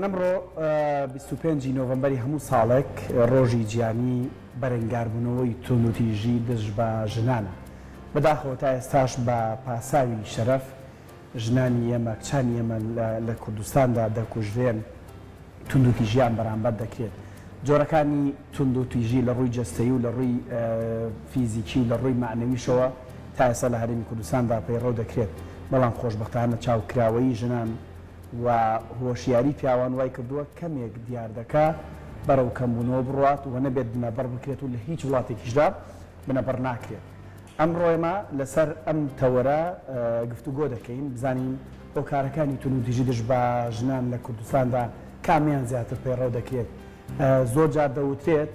ئەمڕۆ 25 نۆڤەمبەری هەموو ساڵێک ڕۆژی گیانی بەرەنگاربوونەوەی توندوتیژی دژ بە ژنانە. بەداخەوە تا ئێستاش بە پاساوی شەرەف ژنانی ئێمە کچانی ئێمە لە کوردستاندا دەکوژرێن، توندوتیژیان بەرامبەر دەکرێت. جۆرەکانی توندوتیژی لە ڕووی جەستەیی و لە ڕووی فیزیکی و لە ڕووی معنەویشەوە تا ئێستا لە هەرێمی کوردستاندا پەیڕەو دەکرێت، بەڵام خۆشبەختانە چاوکراوەی ژنان و هۆشیاری پیاوان وای کردووە کەمێک دیار دەکا بەرەو کەمبوونەوە بڕات و نەبێت بنەبەر بکرێت و لە هیچ وڵاتێکیشدا بنەبەر ناکرێت. ئەمڕۆ ئێمە لەسەر ئەم تەوەرە گفتوگۆ دەکەین، بزانین هۆکارەکانی توندوتیژی دژ بە ژنان لە کوردستاندا کامیان زیاتر پەیڕەو دەکرێت. زۆر جار دەوترێت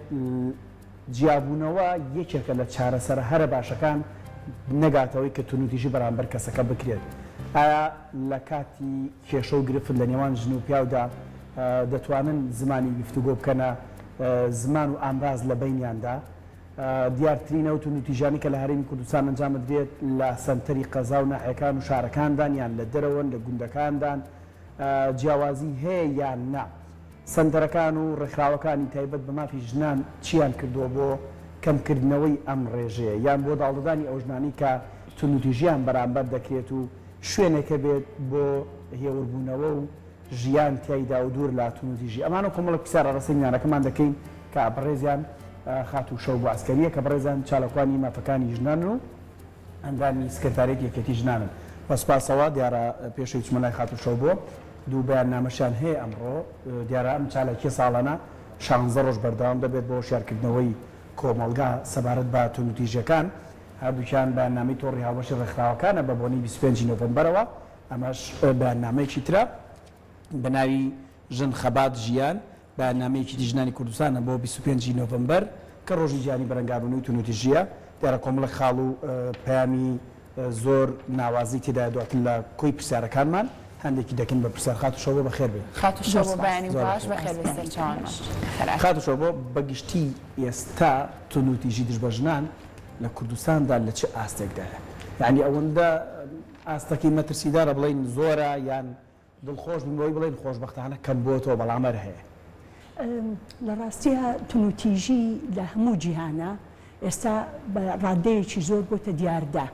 جیابوونەوە یەکێکە لە چارەسەرە هەرە باشەکان نەگاتەوەی کە توندوتیژی بەرامبەر کەسەکە بکرێت. ئایا لە کاتی کێشە و گرفت لە نێوان ژن و پیاودا دەتوانن زمانی گفتوگۆ بکەنە، زمان و ئامراز لە بینیاندا؟ دیارترینە و توندوتیژانی کە لە هەرێمی کوردستان ئەنجام بدرێت لە سەنتەری قەزا و ناحیەکان و شارەکاندان یان لە دەرەوەن لە گوندەکاندان جیاوازی هەیە یان نا؟ سەنتەرەکان و ڕێکخراوەکانی تایبەت بە مافی ژنان چیان کردووە بۆ کەمکردنەوەی ئەم ڕێژەیە یان بۆ داڵدەدانی ئەو ژنانی کە توندوتیژیان بەرامبەر دەکرێت و شوێنێکە بێت بۆ هێوربوونەوە و ژیان تایدا و دوور لە توندوتیژی؟ ئەمانە کۆمەڵە پرسیارە ڕەسەی میانەکەمان دەکەین کە بەڕێزیان خات و شەوبۆ عەسكەریە کە بەڕێزان چالاکوانی مافەکانی ژنان و ئەندامی سکرتارێتی یەکێتی ژنانن. بەسپاسەوە دیارە پێشەی چمەلای خات و شەوبۆ دوو بەیاننامەشیان هەیە ئەمڕۆ. دیارە ئەم چالاکی ساڵانە 16 ڕۆژ بەردەوام دەبێت بۆ شیارکردنەوەی کۆمەڵگا سەبارەت بە توندوتیژیەکان. هەردووکیان بەیاننامەی تۆڕی هاوبەشی ڕێکخراوەکانە بە بۆنەی 25 نۆڤەمبەرەوە. ئەمەش بەیاننامەیەکی ترە بە ناوی ژن خەبات ژیان، بەیاننامەیەکی ژنانی کوردستانە بۆ 25 نۆڤەمبەر کە ڕۆژی گیانی بەرەنگاربوونەوەی توندوتیژیە. دیارە کۆمەڵە خاڵ و پەیامی زۆر ناوازی تێدا دواتر لە کۆی پرسیارەکانمان هەندێکی دەکەن بە پرسیار. خات و شەوبۆ بەخێربێن. خات و شەوبۆ بەیانی باش بەخێربێن سەرچاوانش. خات و شەوبۆ بەگشتی ئێستا توندوتیژی دژ بە ژنان لە کوردستاندا لە چه ئاستێکدایە؟ یعنی ئەوەندە ئاستەکەی مەترسیدارە بڵێن زۆرە یان دڵخۆش بووی بڵێن خۆشبەختانە کەم بۆتەوە بەڵامەر هەیە؟ لە ڕاستیە توندوتیژی لە هەموو جیهانە ئێستا بە ڕادەیەکی زۆر بۆتە دیاردا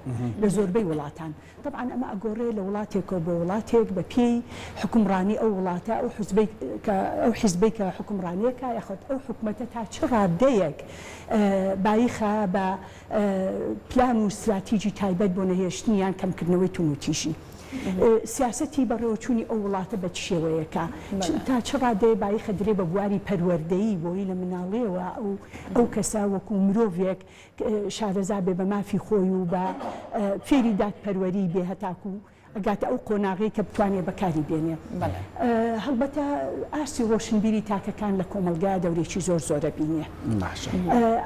لە زۆربەی وڵاتان. طبعاً ئەمە ئەگۆڕێ لە وڵاتێکەوە بۆ وڵاتێک بە پێی حکومڕانی ئەو وڵاتە ئەو حیزبەی کە حکومڕانیەکە یاخود ئەو حکومەتە تا چه ڕادەیەک بایخە بە پلان و استراتیژی تایبەت بۆ نەهێشتنیان کەمکردنەوەی توندوتیژی. سیاسەتی بەڕێوەچوونی ئەو وڵاتە بە شێوەیەکە تا چه ڕادەیە بایخە درێ بە بواری پەروەردەیی بۆی لە مناڵێەوە ئەو کەسا وەکو مرۆڤێک شارەزا بێ بە مافی خۆی و بە فێری دادپەروەری بێ هەتاکو ئەگاتە ئەو قۆناغی کە بتوانێت بەکاری بێنێ. هەڵبەتە ئاستی ڕۆشنبیری تاکەکان لە کۆمەلگا دەورێکی زۆر زۆرە بینێ.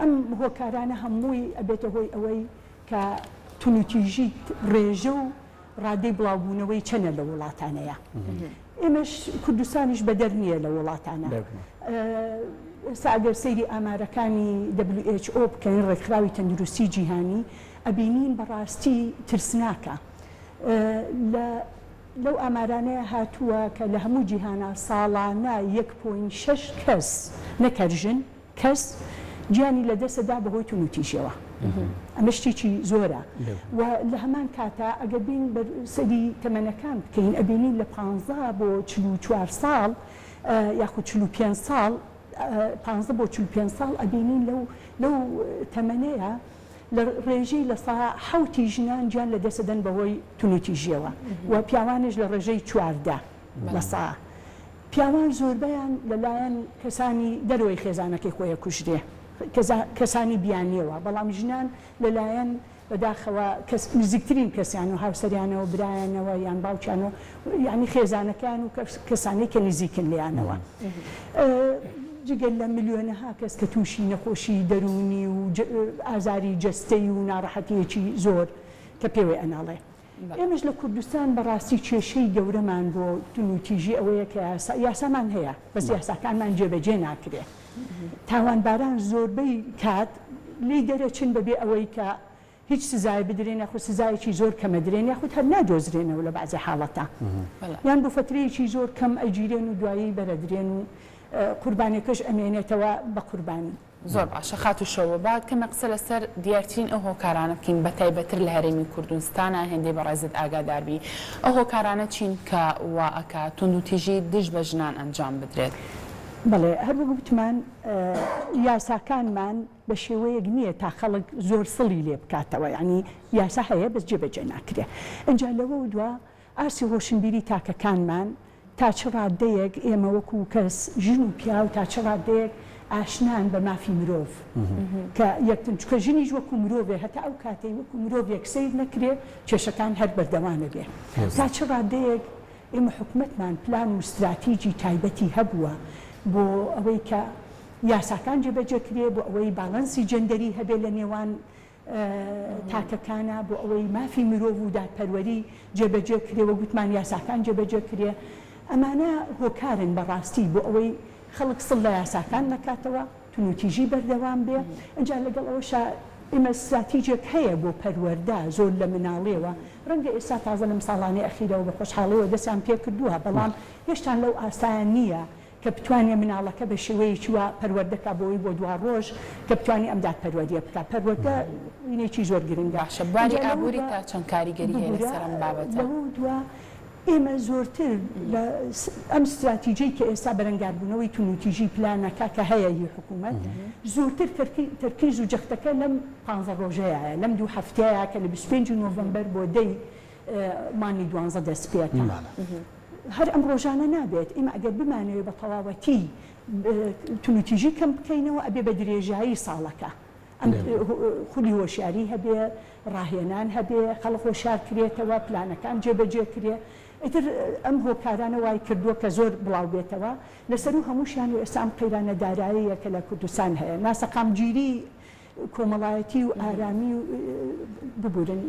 ئەم هۆکارانە هەمووی ئەبێتە هۆی ئەوەی کە توندوتیژی ڕێژە و ڕادەی بڵاوبوونەوەی چەنە لە وڵاتانەیە. ئێمەش کوردستانیش بەدەر نییە لە وڵاتانە. ئەگەر سەیری ئامارەکانی WHO بکەین، ڕێکخراوی تەندروستی جیهانی، ئەبینین بەڕاستی ترسناکە. لەو ئامارانەیە هاتووە کە لە هەموو جیهانە ساڵانە 1.6 کەس نەکەرژن کەس گیانی لەدەستەدا بەهۆی توندوتیژیەوە. ئەمە شتێکی زۆرە و لە هەمان کاتە ئەگەر بین سەری تەمەنەکان بکەین ئەبینین لە 15 بۆ 44 ساڵ یاخود 45 ساڵ 15 بۆ 45 ساڵ ئەبینین لەو تەمەنەیە لە ڕێژەی لە سا 7 ژنان گیان لەدەستدەن بەهۆی توندوتیژیەوە و پیاوانش لە ڕێژەی 14 لە سا. پیاوان زۆربەیان لەلایەن کەسانی دەرەوەی خێزانەکەی خۆیان کوژرێ، کەسانی بیانیەوە، بەڵام ژنان لەلایەن بەداخەوە نزیکترین کەسیان و هاوسەریانەوە برایانەوە یان باوکیانەوە یعنی خێزانەکان و کەسانی کە نزیکن لیانەوە. جگەل لە ملیۆنەها کەس کە تووشی نەخۆشی دەرونی و ئازاری جەستەی و ناڕەحەتیەکی زۆر کە پێوەی ئەناڵێ. ئێمەش لە کوردستان بەڕاستی کێشەی گەورەمان بۆ توندوتیژی ئەوەیە کە یاسامان هەیە، بەس یاساکانمان جێبەجێ ناکرێت. تاوانباران زۆربەی کات لی دەرەچن بەبێ ئەوەی کە هیچ سزای بدرێن یاخود سزایەکی زۆر کەمە درێن یاخود هەر نادۆزرێنەوە لە بەعزێ حاڵەتە یان بۆ فترەیەکی زۆر کەم ئەگیرێن و دوایی بەرەدرێن و قوربانەکەش ئەمێنێتەوە بە قوربانی. زۆر باشە خات و شەوە بعد کەمە قسە لەسەر دیارترین ئەو هۆکارانە بکەین بە تایبەتر لە هەرێمی کوردستانە هێندەی بەڕێزت ئاگاداربی ئەو هۆکارانە چین کە وا ئەکا توندوتیژی دژ بە ژنان ئەنجام بدرێت. بەڵێ هەروە گوتمان یاساکانمان بە شێوەیەک نییە تا خەڵک زۆر سڵی لێ بکاتەوە یعنی یاسا هەیە بەس جێبەجێ ناکرێ ئەجا لەوە دووە ئاسی ڕۆشنبیری تاکەکانمان تا چ ڕادەیەک ئێمە وەکو کەس ژن و پیا و تا چ ڕادەیەک ئاشنان بە مافی مرۆڤ کە یەکتن چکە ژنیش وەکو مرۆڤێ هەتا ئەو کاتەی وەکو مرۆڤێک سیر نەکرێ کێشەکان هەر بەردەوامە بێ تا چ ڕادەیەک ئێمە حکومەتمان پلان و استراتیجی تایبەتی هەبووە بۆ ئەوەی کە یاساکان جێبەجێکرێ بۆ ئەوەی باڵەنسی جەندەری هەبێ لە نێوان تاکەکانە بۆ ئەوەی مافی مرۆڤ و دادپەروەری جێبەجێکرێەوە گوتمان یاساکان جێبەجێکرێ ئەمانە هۆکارن بەڕاستی بۆ ئەوەی خەڵک سڵ لە یاساکان نەکاتەوە توندوتیژی بەردەوام بێ ئەجا لەگەڵ ئەوەشە ئێمە استراتیجێک هەیە بۆ پەروەەردە زۆر لە مناڵێەوە ڕەنگە ئێستا تازە لەم ساڵانەی ئەخیرەوە بە خۆشحاڵیەوە دەستیان پێ کردووە بەڵام هێشتا لەو ئاسایان نییە کە بتوانێت مناڵەکە بە شێوەیەکی وە پەروەردەکە بۆی بۆ دوا ڕۆژ کە بتوانانی ئەمداد پەروەردیە بکات پەروەردە وینێکی زۆر گرنگە باری ئابووری تا چەند کاریگەری هەیە لەسەر ئەم بابەتە دووە ئێمە زۆرتر لە ئەم استراتیژی کە ئێستا بەرەنگاربوونەوەی توندوتیژی پلانەکە کە هەیە هی حکوومەت زۆرتر تەرکیز و جەختەکە لەم 15 ڕۆژەیە لەم 2 هەفتەیە کە لە 25 نۆڤەمبەر بۆ 10 مانگی 12 دەست پێکە هەر ئەم ڕۆژانە نابێت ئێمە ئەگەر بمانەوێت بە تەواوەتی توندوتیژی کەم بکەینەوە ئەبێ بە درێژایی ساڵەکە خولی هۆشیاری هەبێ ڕاهێنان هەبێ خەڵک هۆشیار کرێتەوە پلانەکان جێبەجێکرێ ئیتر ئەم هۆکارانە وای کردووە کە زۆر بڵاو بێتەوە لەسەر و هەمووشیان و ئێستا ئەم قەیرانە داراییە کە لە کوردستان هەیە ناسەقامگیری کۆمەڵایەتی و ئارامی و ببورن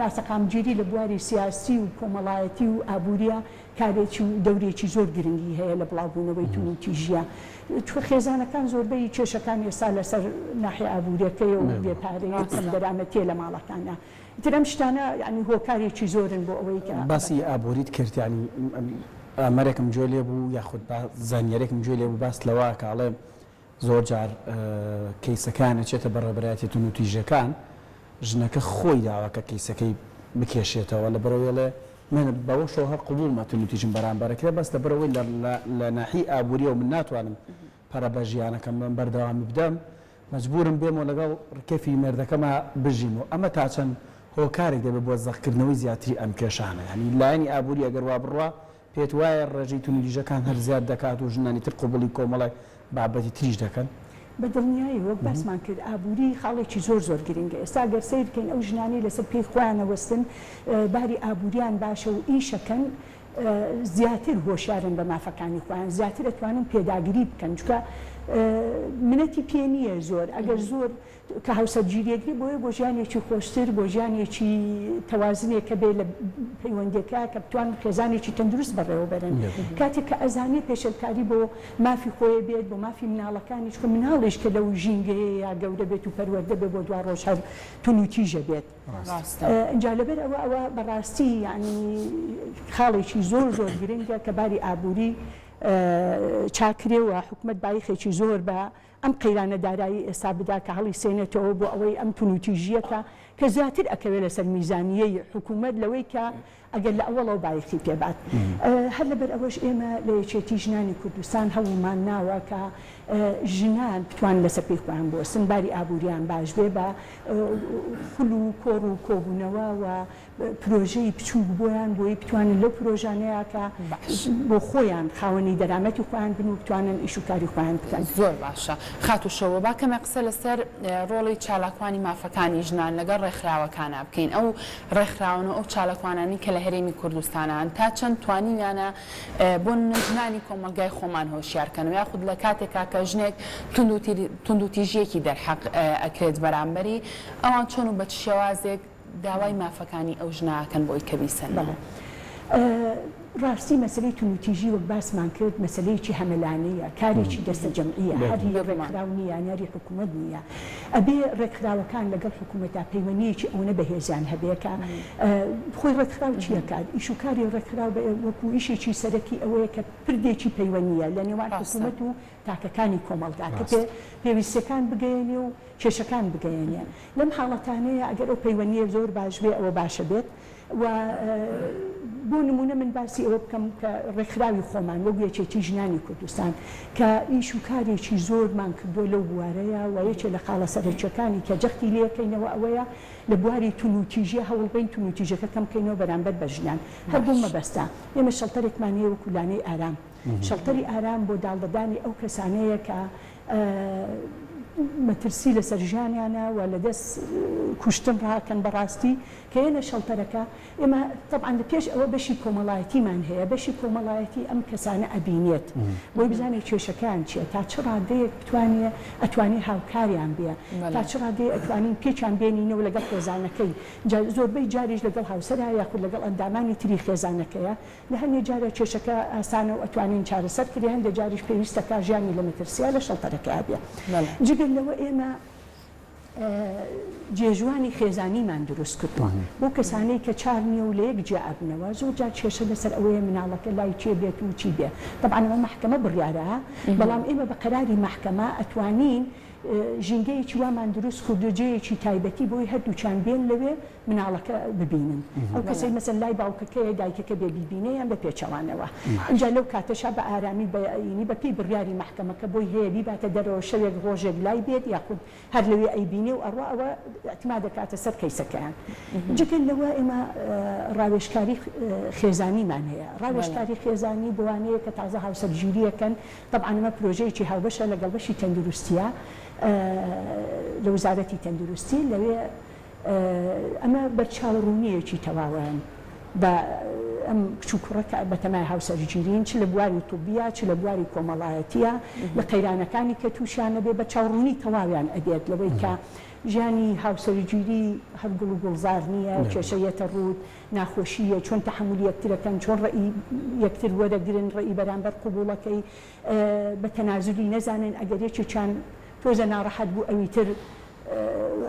ناسەقامگیری لە بواری سیاسی و کۆمەڵایەتی و ئابووریە کارێکی و دەورێکی زۆر گرنگی هەیە لە بڵاوبوونەوەی توندوتیژیە چوە خێزانەکان زۆربەی کێشەکان ئێستا لەسەر ناحیە ئابووریەکەی و بێپارەی کەم دەرامەتیە لە ماڵەکانە ئیتر ئەم شتانە یعنی هۆکارێکی زۆرن بۆ ئەوەی کە باسی ئابووریت کرد ینی ئەمەرێکم جۆ لێ بوو یاخود زانیارێکم جوێ لێ بوو باس لەوە کاڵێ زۆر جار کەیسەکانە چێتە بەڕێبەرایەتی توندوتیژەکان ژنەکە خۆی داواکە کەیسەکەی بکێشێتەوە لە بەرەوەڵێ من بەوە شەو هەر قبولمە توندوتیژم بەرامبەرەکرێ بەس لە بەرەوەی لە ناحی ئابووریە و من ناتوانم پەرە بە ژیانەکەم من بەردەوامی بدەم مەجبورم بێمەوە لەگەڵ ڕکەفی مێردەکەمە بژیمەوە ئەمە تا چەند هۆکارێک دەبێت بۆ زەخکردنەوەی زیاتری ئەم کێشانە ینی لایەنی ئابووری ئەگەر وا بڕوا پێت وایە ڕێژەی توندوتیژەکان هەر زیاد دەکات و ژنانی تر قوبڵی کۆمەڵی بابەتی تریش دەکەن بە دڵنیایی وەک باسمان کرد ئابووری خاڵێکی زۆر زۆر گرنگە ئێستا گەر سیر بکەین ئەو ژنانی لەسەر پێی خۆیانە وەستن باری ئابووریان باشە و ئیشەکەن زیاتر هۆشیارن بە مافەکانی خۆیان زیاتر دەتوانن پێداگیری بکەن چکە منەتی پێ نییە زۆر ئەگەر زۆر کە هاوسەرگیریەکری بۆیە بۆ ژیانێکی خۆشتر بۆ ژیانێکی تەوازنێکە بێ لە پەیوەندەکە کە بتوان خێزانێکی تەندروست بەڕێوە بەرن کاتێک کە ئەزانێت پێشەلکاری بۆ مافی خۆی بێت بۆ مافی مناڵەکانی چکە مناڵیش کە لەو ژینگەیە یا گەورە بێت و پەروەردە بێ بۆ دوا ڕۆژ هەر توندوتیژە بێت اینجا لەبەر ئەوە بەڕاستی یعنی خاڵێکی زۆر زۆر گرنگە کە باری ئابووری چاکرێەوە حکومت بایخێکی زۆر بە ئەم قەیرانە دارایی ئێستا بدا کە هەڵی سێنێتەوە بۆ ئەوەی ئەم توندوتیژیەکە کە زیاتر ئەکەوێت لەسەر میزانیەی حکومت لەوەی کە ئەگەر لە ئەوڵەوە بایخی پێبات هەر لەبەر ئەوەش ئێمە لە یەکێتی ژنانی کوردستان هەوڵمان ناوە کە ژنان بتوان لەسەر پێی خۆیان بۆسن باری ئابووریان باش بێ بە خول و کۆڕ و کۆبوونەوە و پرۆژەی بچووک بۆیان بۆی بتوانن لەو پرۆژانەیە کە بۆ خۆیان خاوەنی دەرامەتی خۆیان بن و بتوانن ئیش و کاری خۆیان بکەن زۆر باشە خاتوشەوە با کەمە قسە لەسەر ڕۆڵی چالاکوانی مافەکانی ژنان لەگەڵ ڕێکخراوەکانە بکەین ئەو ڕێکخراونە ئەو چالاکوانانی کە لە هەرێمی کوردستانان تا چەند توانینیانە بۆ ژنانی کۆمەلگای خۆمان هۆشیارکەنەوە یاخود لە کاتێکا کە ژنێک توندوتیژیەکی دەرحەق ئەکرێت بەرامبەری ئەوان چۆن و بە چ شێوازێک داوای مافەکانی ئەو ژناکەن بۆی کە بیسەن ڕاستی مەسلەی توندوتیژی وەک باسمان کرد مەسلەیەکی هەمەلانەیە کارێکی دەستە جەمعیە هەری ڕێکخراو نییە یاری حکوومەت نییە ئەبێ ڕێکخراوەکان لەگەڵ حکوومەتە پەیوەندیەکی ئەوەنە بەهێزیان هەبێکە خۆی ڕێکخراو چیەکات ئیش و کاری ڕێکخراو وەکو ئیشێکی سەرەکی ئەوەیە کە پردێکی پەیوەندیە لە نێوان حکوومەت و تاکەکانی کۆمەڵگا کە پێویستەکان بگەیەنێ و کێشەکان بگەیەنێ لەم حاڵەتانەیە ئەگەر ئەو پەیوەندیە زۆر باش بێ ئەوە باشە بێت و بۆ نمونە من باسی ئەوە بکەم کە ڕێکخراوی خۆمان وەک یەکێکی ژنانی کوردستان کە ئیش و کارێکی زۆرمان کردووە لەو بوارەیە و یەکێ لە خاڵە سەرەکیەکانی کە جەختی لێکەینەوە ئەوەیە لە بواری توندوتیژی هەوڵبین توندوتیژەکە کەمکەینەوە بەرامبەر بە ژنان هەر بۆ مەبەستە ئێمە شەڵتەرێکمان هەیە وەکو لانەی ئارام شەڵتەری ئارام بۆ داڵدەدانی ئەو کەسانەیە کە مەترسی لە سەرژانیانە و لە دەست کوشتن ڕاکەن بەڕاستی کە هێنە شەڵتەرەکە ئێمە طبعا لە پێش ئەوە بەشی کۆمەڵایەتیمان هەیە بەشی کۆمەڵایەتی ئەم کەسانە ئەبینێت بۆی بزانێت کێشەکان چییە تا چ ڕادەیەک بتوانێت ئەتوانی هاوکاریان بێ تا چ ڕادەیە ئەتوانین پێچیان بێنینەوە لەگەڵ خێزانەکەی زۆربەی جاریش لەگەڵ هاوسەرە یاخود لەگەڵ ئەندامانی تری خێزانەکەیە لە هەندێک جارە کێشەکە ئاسانە و ئەتوانین چارەسەر کردی هەندێک جاریش پێویستەکە ژیانی لە مەترسیە لە شەڵتەرەکە بێ جگەر لەوە ئێمە جێژوانی خێزانیمان دروست کردووە بۆ کەسانەی کە چار نییە و لە یەک جیا ئەبنەوە زۆر جار کێشە لەسەر ئەوەیە مناڵەکە لای چێ بێت و چی بێ طبعا ئەمە محکەمە بڕیارە بەڵام ئێمە بە قەراری محکەمە ئەتوانین ژینگەیەکی وامان دروست کردو جەیەکی تایبەتی بۆی هەردووچان بێن لەوێ مناڵەکە ببینن ئەو کەسەی مەسەن لای باوکەکەیە دایکەکە بێ بیبینەیان بە پێچەوانەوە اینجا لەو کاتەشا بە ئارامی بەینی بەپی بڕیاری محکەمەکە بۆی هەیە بیباتە دەرەوە شەوێک ڕۆژێک لای بێت یاخود هەر لەوێ ئەیبینێ و ئەڕوا ئەوە ئەتما دەکاتە سەر کەیسەکەیان جگەن لەوە ئێمە ڕاوێژکاری خێزانیمان هەیە ڕاوێژکاری خێزانی بوانەیە کە تازە هاوسەرگیریەکەن طبعا ئەمە پرۆژەیەکی هاوبەشە لەگەڵ بەشی تەندروستیە لە وزارەتی تەندروستی لەوێ ئەمە بەرچاوڕوونیەکی تەواوەن بە ئەم کچوکڕەکە بە تەمای هاوسەرگیرین چ لە بواری توبیە چ لە بواری کۆمەڵایەتیە لە قەیرانەکانی کە تووشیانە بێ بە چاوڕوونی تەواویان ئەبێت لەوەی کە ژیانی هاوسەرگیری هەرگوڵ و گوڵزار نییە کێشەیەتە ڕوود ناخۆشیە چۆن تەحملی یەکترەکەن چۆن ڕێی یەکتر وەرەگرن ڕێی بەرامبەر قبوڵەکەی بە تەنازولی نەزانن ئەگەر یەکێکیان تۆزە ناڕەحەت بوو ئەوی تر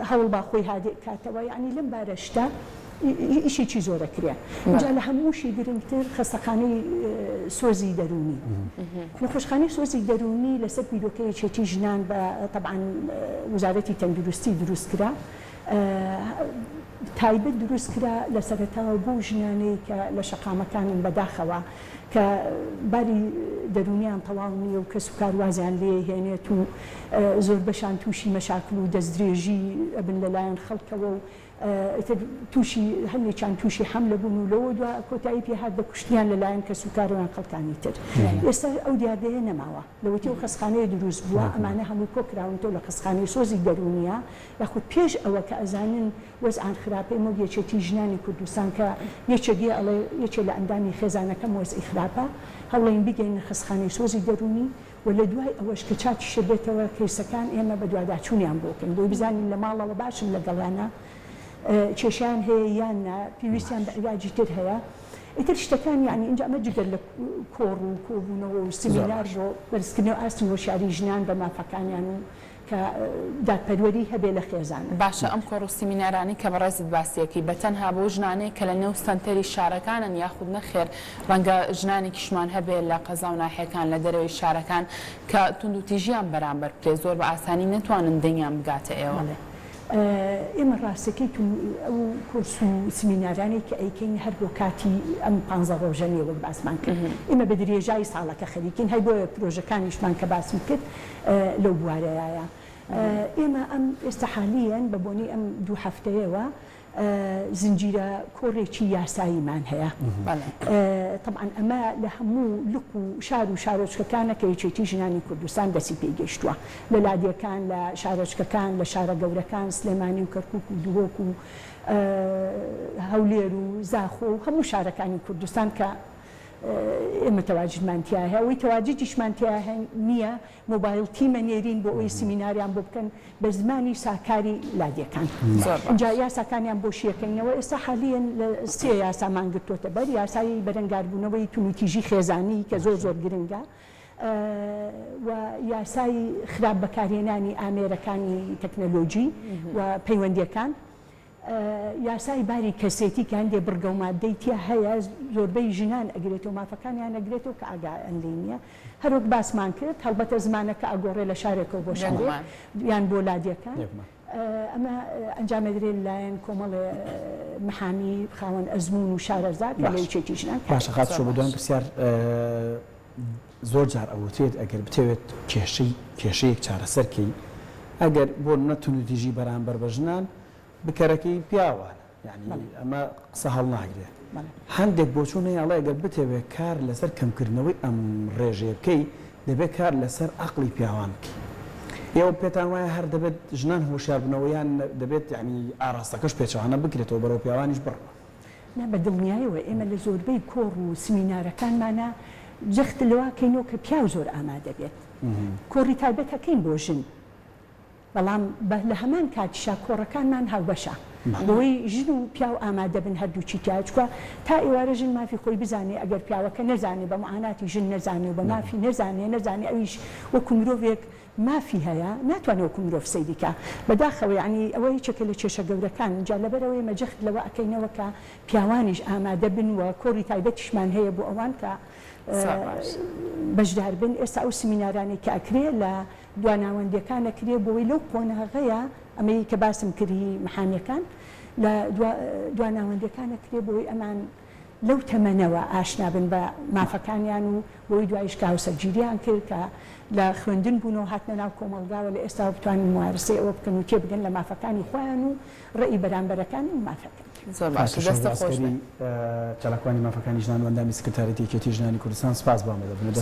هەوڵ با خۆی هادێ کاتەوە یعنی لەم بارەشتا ئیشێکی زۆرە کرێ جا لە هەمووشی گرنگتر خەستەخانەی سۆزی دەرونی نەخۆشخانەی سۆزی دەرونی لەسەر بیرۆکەیەکێتی ژنان بە طبعا وزارەتی تەندروستی دروست کرا تایبەت دروست کرا لە سەرەتاوە بۆ ژنانەی کە لە شەقامەکانن بەداخەوە کە باری دەرونیان تەواو نییە و کەس و کاروازیان لێ هێنێت و زۆر بەشان تووشی مەشاکل و دەستدرێژی ئەبن لەلایەن خەڵکەوە و تووشی هەندێکیان تووشی حەملە بوون و لەوە دووە کۆتایی پێهات بە کوشتیان لەلایەن کەس و کاروان خەڵکانی تر ئێستا ئەو دیاردەیە نەماوە لەوەتی و خەسخانەیە دروست بووە ئەمانە هەموو کۆکراونەوە لە خەسخانەی سۆزی دەرونیە یاخود پێش ئەوە کە ئەزانن وەزعان خراپەی مۆ یەکێتی ژنانی کوردستان کە یەکێکی ئەڵێ یەکێ لە ئەندامی خێزانەکەم وەزعی خراپە هەوڵین بگەین خەسخانەی سۆزی دەرونی و لە دوای ئەوەش کە چاتی شەبێتەوە کەیسەکان ئێمە بە دواداچوونیان بۆکەین بۆی بزانین لە ماڵەوە باشن لەگەڵانە کێشیان هەیە یان پێویستیان بە علاجی تر هەیە ئیتر شتەکان یعنی اینجا ئەمە جگەر لە کۆڕ و کۆبوونەوە و سیمینار بۆ بەرزکردنەوە ئاستی هۆشیاری ژنان بە مافەکانیان و کە دادپەروەری هەبێ لە خێزان باشە ئەم کۆڕ و سیمینارانی کە بەڕێزت باسیەکەی بەتەنها بۆ ژنانەی کە لە نێو سەنتەری شارەکانن یاخود نەخێر ڕەنگە ژنانێکیشمان هەبێ لە قەزا و ناحیەکان لە دەرەوەی شارەکان کە توندوتیژیان بەرامبەر بکرێت زۆر بە ئاسانی نەتوانن دەنگیان بگاتە ئێوە ئێمە ڕاستەکەی ئەو کورس و سمینارانی کە ئەیکەین هەر بۆ کاتی ئەم 15 ڕۆژەنیە وەک باسمان کرد ئێمە بە درێژایی ساڵەکە خەریکین هەر بۆ پرۆژەکانیشمان کە باسم کرد لەو بوارەیە ئێمە ئەم ئێستا حالیەن بە بۆنی ئەم دوو هەفتەیەوە زنجیرە کۆڕێکی یاساییمان هەیە طبعا ئەمە لە هەموو لق و شار و شارۆچکەکانە کە یەکێتی ژنانی کوردستان دەسی پێگەشتووە لە لادیەکان لە شارۆچکەکان لە شارە گەورەکان سلێمانی و کەرکووک و دووۆک و هەولێر و زاخۆ و هەموو شارەکانی کوردستان کە ئێمە تەواجدمانتیا هەیە ئەوەی تەواجدیشمانتیا نییە مۆبایل تیمەنێرین بۆ ئەوەی سیمیناریان بۆ بکەن بە زمانی ساکاری لادیەکان اینجا یاساکانیان بۆ شیەکەینەوە ئێستا حالیان لە سێ یاسامان گرتوۆتە بەر یاسای بەرەنگاربوونەوەی توندوتیژی خێزانی کە زۆر گرنگە و یاسای خراپ بەکارهێنانی ئامێرەکانی تەکنەلۆجی و پەیوەندیەکان یاسای باری کەسێتی کە هەندێک بڕگە و مادەی تیا هەیە زۆربەی ژنان ئەگرێتەوە مافەکانیان ئەگرێتەوە کە ئاگایان لێ نییە هەروەک باسمان کرد هەڵبەتە زمانەکە ئەگۆڕێ لە شارێکەوە بۆ شارێک یان بۆ لادیەکان ئەمە ئەنجامەدرێت لایەن کۆمەڵێ محامی خاوەن ئەزمون و شارەزار کە لەوچێکی ژنان باشە خاتشۆ بە دوام پرسیار زۆر جار ئەوتێت ئەگەر بتەوێت کێشەیەک چارەسەرکەی ئەگەر بۆ نەتونوتیژی بەرامبەر بە ژنان بکەرەکەی پیاوانە یعنی ئەمە قسە هەڵ ناگرێت هەندێک بۆچوونەی ئەڵێ ئەگەر بتەوێت کار لەسەر کەمکردنەوەی ئەم ڕێژەیە بکەی دەبێت کار لەسەر عەقڵی پیاوان بکەی ئێوە پێتان وایە هەر دەبێت ژنان هۆشیار بنەوەیان دەبێت یعنی ئاراستەکەش پێچەوانە بکرێتەوە بەرەو پیاوانیش بڕە نا بە دڵنیاییەوە ئێمە لە زۆربەی کۆڕ و سمینارەکانمانە جەخت لەواکەینەوە کە پیاو زۆر ئامادە بێت کۆڕی تایبەتەکەین بۆ ژن بەڵام لە هەمان کاتیشا کۆڕەکانمان هاوبەشە بۆی ژن و پیاو ئامادە بن هەردووچی تاچکە تا ئێوارە ژن مافی خۆی بزانێ ئەگەر پیاوەکە نەزانێ بە معاناتی ژن نەزانێ و بە مافی نەزانێ ئەویش وەکو مرۆڤێک مافی هەیە ناتوانێت وەکو مرۆڤ سەیریکە بەداخەوە ینی ئەوەی چەکە لە کێشە گەورەکان جا لەبەرەوەی مەجەخت لەوە ئەکەینەوە کە پیاوانیش ئامادە بن و کۆڕی تایبەتیشمان هەیە بۆ ئەوان کە بەشدار بن ئێستا ئەو سمینارانی کە ئەکرێ لە دواناوەندەکان ئەکرێ بۆی لەو کۆناغەیە ئەمەی کە باسم کردی محامیەکان لە دواناوەندەکان ئەکرێ بۆی ئەمان لەو تەمەنەوە ئاشنا بن بە مافەکانیان و بۆی دوایش کە هاوسەرگیریان کرد کە لە خوێندن بوونەوە هاتنە ناو کۆمەڵگاوە لە ئێستا بتوانین موارسەی ئەوە بکەن و تێبگەن لە مافەکانی خۆیان و ڕێی بەرامبەرەکان و مافەکان زۆر باش دەستە خۆش چالاکوانی مافەکانی ژنان و ئەندامی سکرتارەتی یەکێتی ژنانی کوردستان سپاس بۆ ئامادەبوون